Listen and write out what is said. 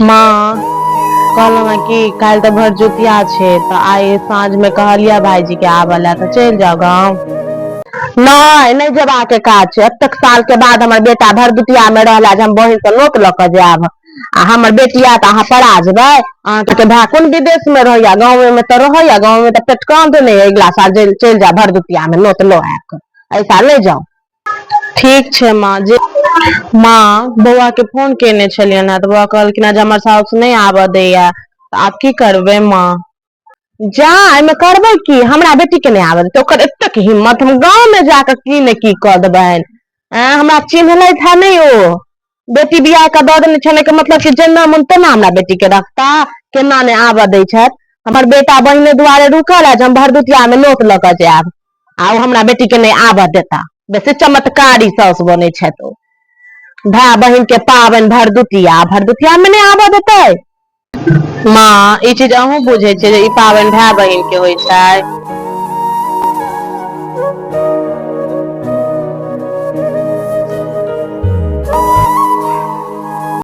माँ कहलौं कि काल तो भरदुतिया छे तो आइ साँझ में कहलिया भाईजी के आबला तो चल जाओ गाँव। नहीं नहीं जबा के काज छे। अब तक साल के बाद हमर बेटा भरदुतिया में रहला जे हम बहिन के नोत ल के जाब आ हमर बेटिया तो अहाँ पड़ा जेबै। अहाँ के भाई कोन विदेश में रहैया, गाँव में तो रहैया, गाँव में तो पेट कांद नहीं। अगला साल चल जा भरदुतिया में नोत लो आके, ऐसा ले जाओ। ठीक छे माँ जे माँ बउआ के फोन केने छलियन है तो बउआ कहलखिन जे हमर साउस नहीं आबे दैया तो आप की करबे माँ। जा एमे करबै की, हमरा बेटी के नहीं आबे देते ओकर एतेक हिम्मत, हम गांव में जाकर की ने की कर देबैन। हमरा चिन्हले था नहीं ओ बेटी बियाह के दऽ देने छले के मतलब कि जेना मन तेना हमरा बेटी के रखता, केना ने आबे दै छथि। हमर बेटा बहिने दुआरे रुकल है जे हम भरदुतिया में नोत ल के जायब आ हमरा बेटी के नहीं आबे देता। बेसी चमत्कारी साउस बने छथि ओ। भाई बहिन के पाबनि भरदुतिया, भरदुतिया में नहीं आबे देते। माँ ई चीज अहूँ बुझे छे जे ई पाबनि भाई बहिन के होय छै।